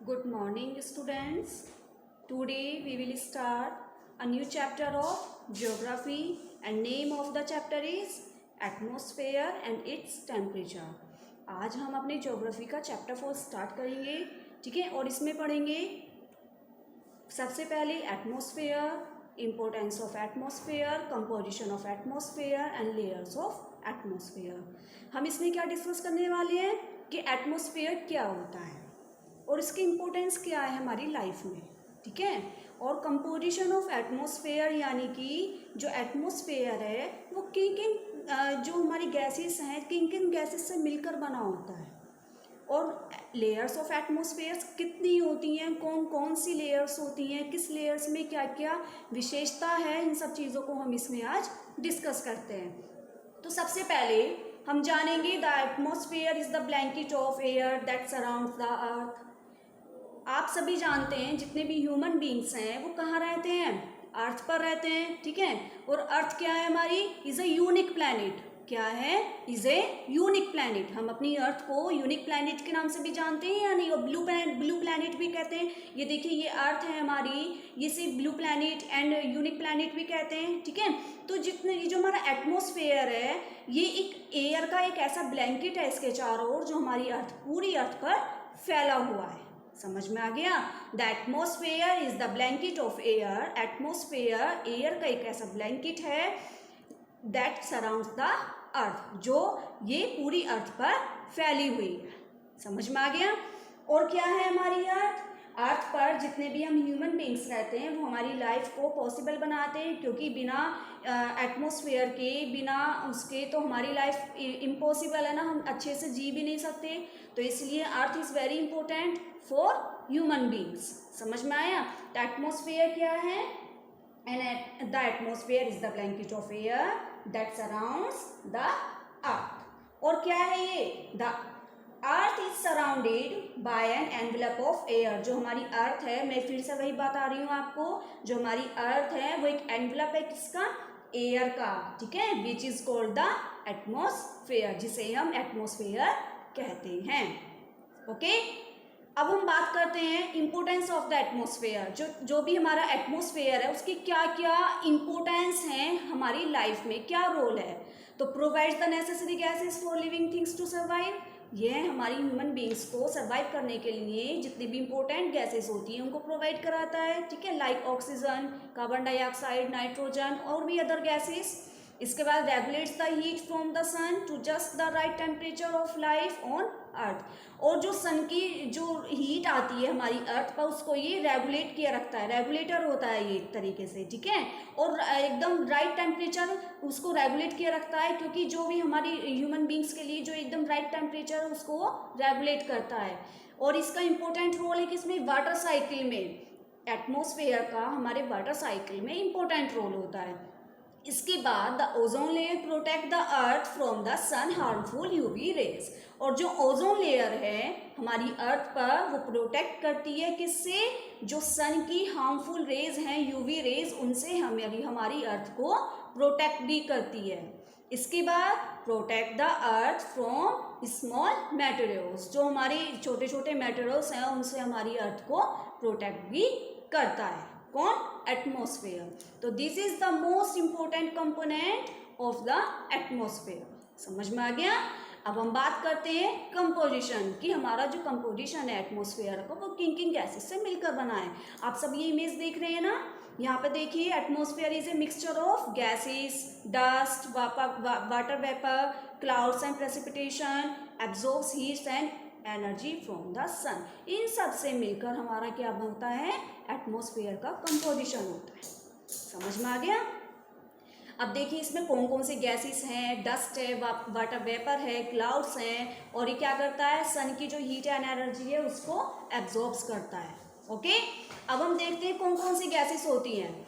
Good morning, students. Today we will start a new chapter of geography, and name of the chapter is atmosphere and its temperature. आज हम अपने geography का chapter 4 start करेंगे, ठीक है। और इसमें पढ़ेंगे सबसे पहले atmosphere, importance of atmosphere, composition of atmosphere and layers of atmosphere. हम इसमें क्या डिस्कस करने वाले हैं कि एटमॉस्फेयर क्या होता है और इसकी इम्पोर्टेंस क्या है हमारी लाइफ में, ठीक है। और कंपोजिशन ऑफ एटमॉस्फेयर यानी कि जो एटमॉस्फेयर है वो किन किन जो हमारी गैसेस हैं किन किन गैसेस से मिलकर बना होता है, और लेयर्स ऑफ एटमॉस्फेयर कितनी होती हैं, कौन कौन सी लेयर्स होती हैं, किस लेयर्स में क्या क्या विशेषता है, इन सब चीज़ों को हम इसमें आज डिस्कस करते हैं। तो सबसे पहले हम जानेंगे the atmosphere is the blanket of air that surrounds the earth. आप सभी जानते हैं जितने भी ह्यूमन बींग्स हैं वो कहाँ रहते हैं, अर्थ पर रहते हैं, ठीक है। और अर्थ क्या है हमारी, इज ए यूनिक प्लैनेट। क्या है, इज ए यूनिक प्लैनेट। हम अपनी अर्थ को यूनिक प्लैनेट के नाम से भी जानते हैं या नहीं, और ब्लू प्लैनेट भी कहते हैं। ये देखिए ये अर्थ है हमारी, ये सिर्फ blue planet and unique planet भी कहते हैं, ठीक है। तो जितने ये जो हमारा एटमॉस्फेयर है ये एक एयर का एक ऐसा ब्लैंकेट है इसके चारों ओर जो हमारी अर्थ पूरी अर्थ पर फैला हुआ है। समझ में आ गया। The atmosphere is the blanket of air. Atmosphere air का एक ऐसा ब्लैंकेट है दैट सराउंड्स द अर्थ, जो ये पूरी अर्थ पर फैली हुई है। समझ में आ गया। और क्या है हमारी अर्थ, अर्थ पर जितने भी हम ह्यूमन बींग्स रहते हैं वो हमारी लाइफ को पॉसिबल बनाते हैं, क्योंकि बिना एटमॉस्फेयर के, बिना उसके तो हमारी लाइफ इम्पॉसिबल है ना, हम अच्छे से जी भी नहीं सकते। तो इसलिए earth is very important for human beings. समझ में आया। द एटमॉस्फेयर क्या है, and the atmosphere is the blanket of air that surrounds the earth. और क्या है ये, the earth is surrounded by an envelope of air. जो हमारी अर्थ है, मैं फिर से वही बता रही हूँ आपको, जो हमारी अर्थ है वो एक एनवेलप है किसका, एयर का, ठीक है, which is called the atmosphere, जिसे हम एटमॉस्फेयर कहते हैं। ओके, अब हम बात करते हैं इंपॉर्टेंस ऑफ द एटमॉस्फेयर। जो भी हमारा एटमॉस्फेयर है उसकी क्या क्या इंपॉर्टेंस है हमारी लाइफ में, क्या रोल है। तो provides the necessary gases for living things to survive. यह हमारी ह्यूमन बींग्स को सर्वाइव करने के लिए जितनी भी इंपॉर्टेंट गैसेस होती हैं उनको प्रोवाइड कराता है, ठीक है, like oxygen, carbon dioxide, nitrogen और भी अदर गैसेस। इसके बाद regulates the heat from the sun to just the right temperature of life on earth. और जो सन की जो हीट आती है हमारी अर्थ पर उसको ये रेगुलेट किया रखता है, रेगुलेटर होता है ये एक तरीके से, ठीक है। और एकदम राइट टेम्परेचर उसको रेगुलेट किया रखता है, क्योंकि जो भी हमारी ह्यूमन बींग्स के लिए जो एकदम राइट टेम्परेचर है उसको रेगुलेट करता है। और इसका इंपॉर्टेंट रोल है किसमें, वाटर साइकिल में। एटमॉस्फेयर का हमारे वाटर साइकिल में इंपॉर्टेंट रोल होता है। इसके बाद the ozone layer protect the earth from the sun harmful UV rays. और जो ओजोन लेयर है हमारी अर्थ पर वो प्रोटेक्ट करती है किससे, जो सन की हार्मफुल रेज हैं, यूवी रेज, उनसे हमारी अर्थ को प्रोटेक्ट भी करती है। इसके बाद protect the earth from small materials. जो हमारे छोटे छोटे मैटेरियल्स हैं उनसे हमारी अर्थ को प्रोटेक्ट भी करता है कौन, एटमॉस्फेयर। तो this is the most important component of the atmosphere. समझ में आ गया। अब हम बात करते हैं कंपोजिशन की, हमारा जो कंपोजिशन है एटमॉस्फेयर का वो किन किन गैसेस से मिलकर बना है। आप सब ये इमेज देख रहे हैं ना, यहाँ पे देखिए atmosphere is a mixture of gases, dust, water vapour, clouds and precipitation, absorbs heat and energy from the sun. इन सब से मिलकर हमारा क्या होता है, एटमॉस्फेयर का कंपोजिशन होता है। समझ में आ गया। अब देखिए इसमें कौन कौन से गैसेस हैं, डस्ट है, वाटर वेपर है, क्लाउड्स हैं, और ये क्या करता है, सन की जो हीट एंड एनर्जी है उसको एब्जॉर्ब्स करता है। ओके, अब हम देखते हैं कौन कौन सी गैसेस होती हैं।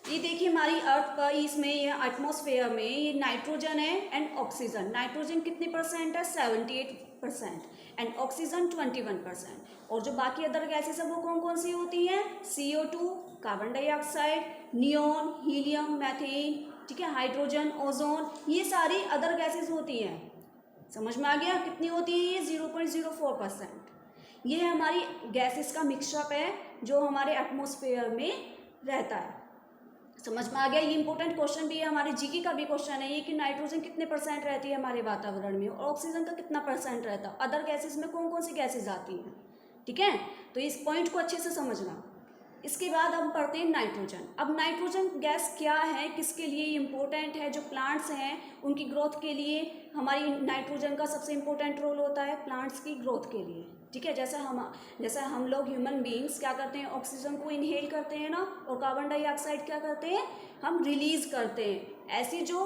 ये देखिए हमारी अर्थ पर, इसमें ये एटमॉस्फेयर में ये नाइट्रोजन है एंड ऑक्सीजन। नाइट्रोजन कितने परसेंट है, 78%, एंड ऑक्सीजन 21%। और जो बाकी अदर गैसेस है वो कौन कौन सी होती हैं, CO2, carbon dioxide, neon, helium, methane, ठीक है, हाइड्रोजन, ओजोन, ये सारी अदर गैसेस होती हैं। समझ में आ गया। कितनी होती है ये, 0.04%। ये हमारी गैसेस का मिक्सचर है जो हमारे एटमॉस्फेयर में रहता है। समझ में आ गया। ये इंपॉर्टेंट क्वेश्चन भी है, हमारे जीके का भी क्वेश्चन है ये कि नाइट्रोजन कितने % रहती है हमारे वातावरण में और ऑक्सीजन का कितना % रहता है, अदर गैसेस में कौन कौन सी गैसेस आती हैं। ठीक है, तो इस पॉइंट को अच्छे से समझना। इसके बाद हम पढ़ते हैं नाइट्रोजन। अब नाइट्रोजन गैस क्या है, किसके लिए इम्पोर्टेंट है, जो प्लांट्स हैं उनकी ग्रोथ के लिए हमारी नाइट्रोजन का सबसे इम्पोर्टेंट रोल होता है प्लांट्स की ग्रोथ के लिए। ठीक है, जैसे हम लोग ह्यूमन बीइंग्स क्या करते हैं, ऑक्सीजन को इनहेल करते हैं ना, और कार्बन डाइऑक्साइड क्या करते हैं, हम रिलीज करते हैं। ऐसी जो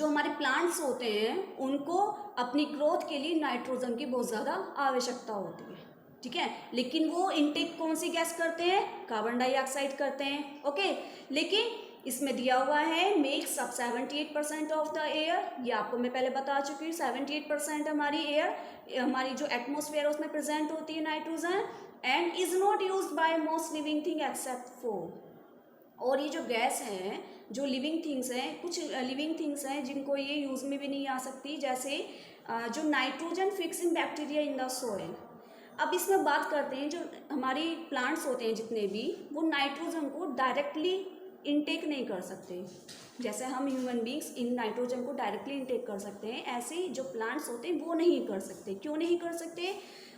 हमारे प्लांट्स होते हैं उनको अपनी ग्रोथ के लिए नाइट्रोजन की बहुत ज़्यादा आवश्यकता होती है। ठीक है, लेकिन वो इनटेक कौन सी गैस करते हैं, कार्बन डाइऑक्साइड करते हैं। ओके, लेकिन इसमें दिया हुआ है makes up 78% of the air. ये आपको मैं पहले बता चुकी हूँ, 78% हमारी एयर, हमारी जो एटमॉस्फेयर है उसमें प्रेजेंट होती है nitrogen, and is not used by most living thing except 4। और ये जो गैस है, जो लिविंग थिंग्स हैं, कुछ लिविंग थिंग्स हैं जिनको ये यूज में भी नहीं आ सकती, जैसे जो nitrogen fixing bacteria in the soil. अब इसमें बात करते हैं, जो हमारी प्लांट्स होते हैं जितने भी, वो नाइट्रोजन को डायरेक्टली इनटेक नहीं कर सकते। जैसे हम ह्यूमन बींग्स इन नाइट्रोजन को डायरेक्टली इनटेक कर सकते हैं, ऐसे जो प्लांट्स होते हैं वो नहीं कर सकते। क्यों नहीं कर सकते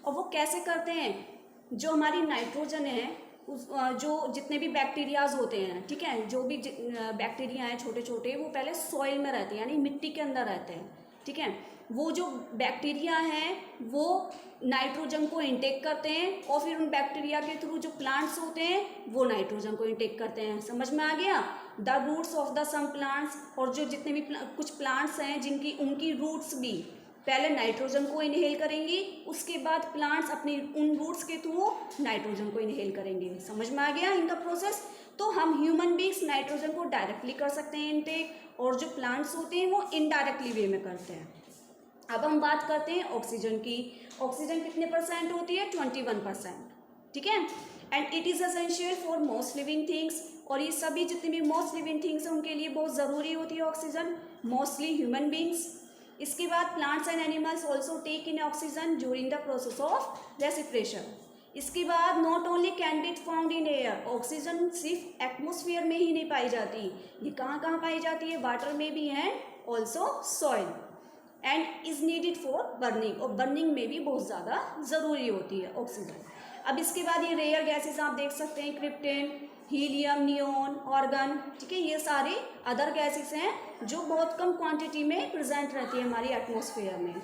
और वो कैसे करते हैं, जो हमारी नाइट्रोजन है जो जितने भी बैक्टीरियाज होते हैं, ठीक है, जो भी बैक्टीरिया हैं छोटे छोटे, वो पहले सॉइल में रहते हैं, यानी मिट्टी के अंदर रहते हैं। ठीक है, वो जो बैक्टीरिया हैं वो नाइट्रोजन को इनटेक करते हैं और फिर उन बैक्टीरिया के थ्रू जो प्लांट्स होते हैं वो नाइट्रोजन को इनटेक करते हैं। समझ में आ गया। The roots of the some plants, और जो जितने भी कुछ प्लांट्स हैं जिनकी उनकी रूट्स भी पहले नाइट्रोजन को इनहेल करेंगी, उसके बाद प्लांट्स अपनी उन रूट्स के थ्रू नाइट्रोजन को इनहेल करेंगे। समझ में आ गया इनका प्रोसेस। तो हम ह्यूमन बींग्स नाइट्रोजन को डायरेक्टली कर सकते हैं इनटेक, और जो प्लांट्स होते हैं वो इनडायरेक्टली वे में करते हैं। अब हम बात करते हैं ऑक्सीजन की। ऑक्सीजन कितने % होती है, 21%। ठीक है, and it is essential for most living things, और ये सभी जितने भी मोस्ट लिविंग थिंग्स हैं उनके लिए बहुत ज़रूरी होती है ऑक्सीजन, मोस्टली ह्यूमन बींग्स। इसके बाद plants and animals also take in oxygen during the process of respiration. इसके बाद not only can be found in air, oxygen सिर्फ एटमोसफियर में ही नहीं पाई जाती, ये कहाँ कहाँ पाई जाती है, वाटर में भी है, also soil, and is needed for burning, और बर्निंग में भी बहुत ज़्यादा ज़रूरी होती है ऑक्सीजन। अब इसके बाद ये रेयर गैसेस आप देख सकते हैं, क्रिप्टेन, हीलियम, नियोन, ऑर्गन। ठीक है, ये सारे अदर गैसेस हैं जो बहुत कम क्वांटिटी में प्रेजेंट रहती है हमारी एटमॉस्फेयर में।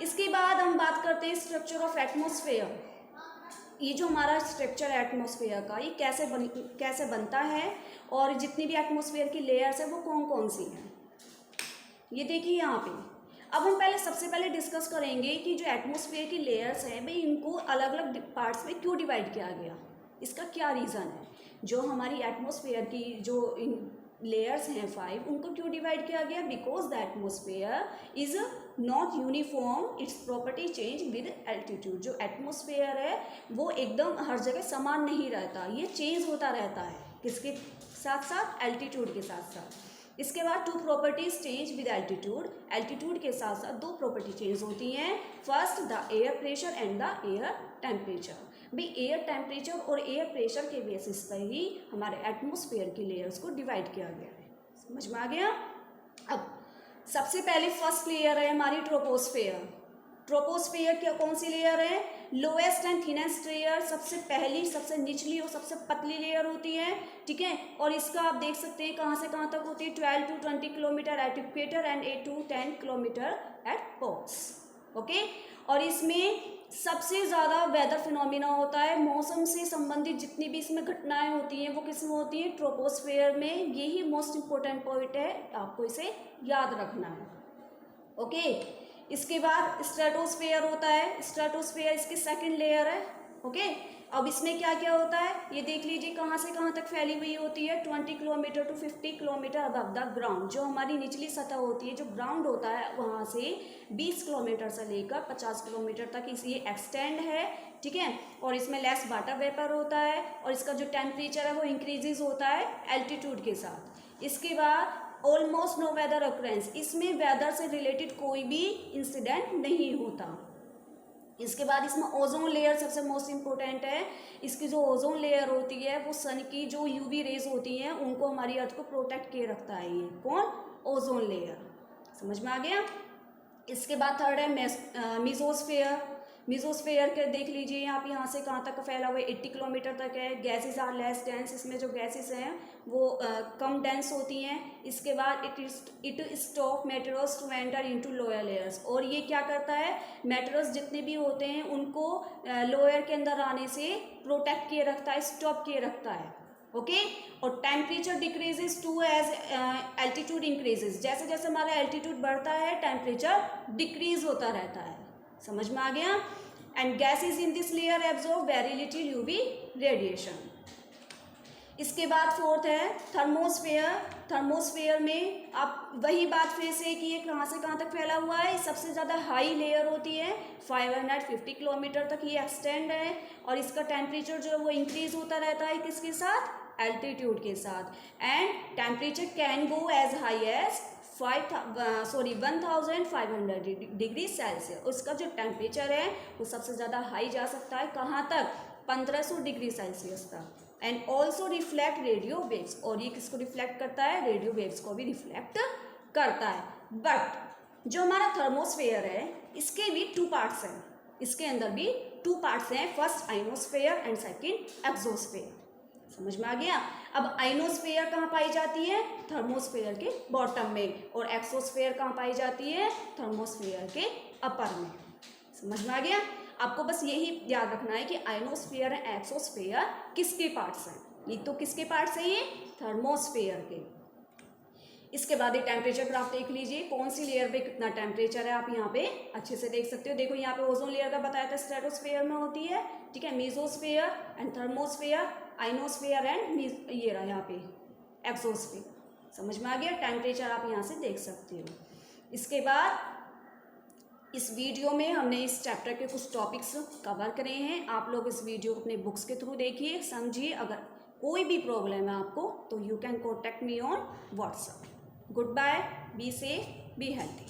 इसके बाद हम बात करते हैं स्ट्रक्चर ऑफ एटमॉस्फेयर। ये जो हमारा स्ट्रक्चर है एटमॉस्फेयर का, ये कैसे बनता है, और जितनी भी एटमॉस्फेयर की लेयर्स है वो कौन कौन सी हैं, ये देखिए यहाँ पे। अब हम सबसे पहले डिस्कस करेंगे कि जो एटमॉस्फेयर की लेयर्स हैं भाई, इनको अलग अलग पार्ट्स में क्यों डिवाइड किया गया, इसका क्या रीज़न है। जो हमारी एटमॉस्फेयर की जो लेयर्स हैं 5, उनको क्यों डिवाइड किया गया, because the atmosphere is not uniform, it's property change with altitude. जो एटमॉस्फेयर है वो एकदम हर जगह समान नहीं रहता, ये चेंज होता रहता है, किसके साथ साथ, एल्टीट्यूड के साथ साथ। इसके बाद 2 properties change with altitude, altitude के साथ साथ 2 प्रॉपर्टी चेंज होती हैं। First the air pressure and the air temperature. भाई एयर टेम्परेचर और एयर प्रेशर के बेसिस पर ही हमारे एटमॉस्फेयर की लेयर्स को डिवाइड किया गया है। समझ में आ गया। अब सबसे पहले फर्स्ट लेयर है हमारी ट्रोपोस्फेयर। ट्रोपोस्फेयर क्या कौन सी लेयर है, लोएस्ट एंड थिनेस्ट लेयर, सबसे पहली, सबसे निचली और सबसे पतली लेयर होती है। ठीक है, और इसका आप देख सकते हैं कहाँ से कहाँ तक होती है, 12 to 20 kilometre at equator and 8 to 10 kilometre at poles. Okay, और इसमें सबसे ज़्यादा वेदर फिनोमिना होता है, मौसम से संबंधित जितनी भी इसमें घटनाएं होती हैं वो किसमें होती हैं, ट्रोपोस्फेयर में। यही मोस्ट इम्पोर्टेंट पॉइंट है, आपको इसे याद रखना है। ओके, इसके बाद स्ट्रेटोस्फेयर होता है, स्ट्रेटोस्फेयर इसकी सेकंड लेयर है। ओके, अब इसमें क्या क्या होता है ये देख लीजिए, कहाँ से कहाँ तक फैली हुई होती है, 20 kilometre to 50 kilometre above the ground. जो हमारी निचली सतह होती है, जो ग्राउंड होता है, वहाँ से 20 किलोमीटर से लेकर 50 किलोमीटर तक ये एक्सटेंड है। ठीक है, और इसमें लेस वाटर वेपर होता है, और इसका जो टेम्परेचर है वो इंक्रीजेज होता है एल्टीट्यूड के साथ। इसके बाद ऑलमोस्ट नो वेदर ऑकरेंस, इसमें वेदर से रिलेटेड कोई भी इंसिडेंट नहीं होता। इसके बाद इसमें ओजोन लेयर सबसे मोस्ट इम्पोर्टेंट है। इसकी जो ओजोन लेयर होती है वो सन की जो यूवी रेज होती हैं उनको हमारी अर्थ को प्रोटेक्ट किए रखता है। ये कौन? Ozone layer. समझ में आ गया। इसके बाद थर्ड है मीजोस्फेयर। मीजोस्फेयर के देख लीजिए आप यहाँ से कहाँ तक फैला हुआ है, 80 किलोमीटर तक है। गैसेस आर लेस डेंस, इसमें जो गैसेस हैं वो कम डेंस होती हैं। इसके बाद it stop materials to enter into lower layers, और ये क्या करता है, मेटेरियल्स जितने भी होते हैं उनको लोअर के अंदर आने से प्रोटेक्ट किए रखता है, स्टॉप किए रखता है। ओके और temperature decreases to as altitude increases, जैसे जैसे हमारा एल्टीट्यूड बढ़ता है टेम्परेचर डिक्रीज होता रहता है। समझ में आ गया। And gases in this layer absorb very little UV radiation. इसके बाद फोर्थ है थर्मोस्फेयर। थर्मोस्फेयर में आप वही बात फिर से कि ये कहाँ से कहाँ तक फैला हुआ है। सबसे ज़्यादा हाई लेयर होती है, 550 किलोमीटर तक ये एक्सटेंड है, और इसका टेम्परेचर जो है वो इंक्रीज होता रहता है किसके साथ, एल्टीट्यूड के साथ। And temperature can go as high as 1500 degree Celsius. उसका जो टेम्परेचर है वो सबसे ज़्यादा हाई जा सकता है, कहाँ तक, 1500 डिग्री सेल्सियस तक। And also reflect radio waves, और ये किसको रिफ्लेक्ट करता है, रेडियो वेव्स को भी रिफ्लेक्ट करता है। बट जो हमारा थर्मोस्फेयर है इसके भी 2 पार्ट्स हैं, इसके अंदर भी 2 पार्ट्स हैं, first ionosphere and second exosphere. समझ में आ गया। अब आइनोस्फेयर कहाँ पाई जाती है, थर्मोस्फेयर के बॉटम में, और एक्सोस्फेयर कहाँ पाई जाती है, थर्मोस्फेयर के अपर में। समझ में आ गया। आपको बस यही याद रखना है कि आइनोस्फेयर एंड एक्सोस्फेयर किसके पार्ट्स हैं। ये तो किसके पार्ट्स हैं, ये थर्मोस्फेयर के। इसके बाद ये टेम्परेचर ग्राफ देख लीजिए, कौन सी लेयर पे कितना टेम्परेचर है आप यहाँ पे अच्छे से देख सकते हो। देखो यहाँ पे ओजोन लेयर का बताया था स्ट्रेटोस्फेयर में होती है, ठीक है, mesosphere and thermosphere, ionosphere and ये रहा यहाँ पे एक्सोस्फेयर। समझ में आ गया। टेम्परेचर आप यहाँ से देख सकते हो। इसके बाद इस वीडियो में हमने इस चैप्टर के कुछ टॉपिक्स कवर करे हैं। आप लोग इस वीडियो को अपने बुक्स के थ्रू देखिए, समझिए। अगर कोई भी प्रॉब्लम है आपको तो you can contact me on WhatsApp. Goodbye, be safe, be healthy.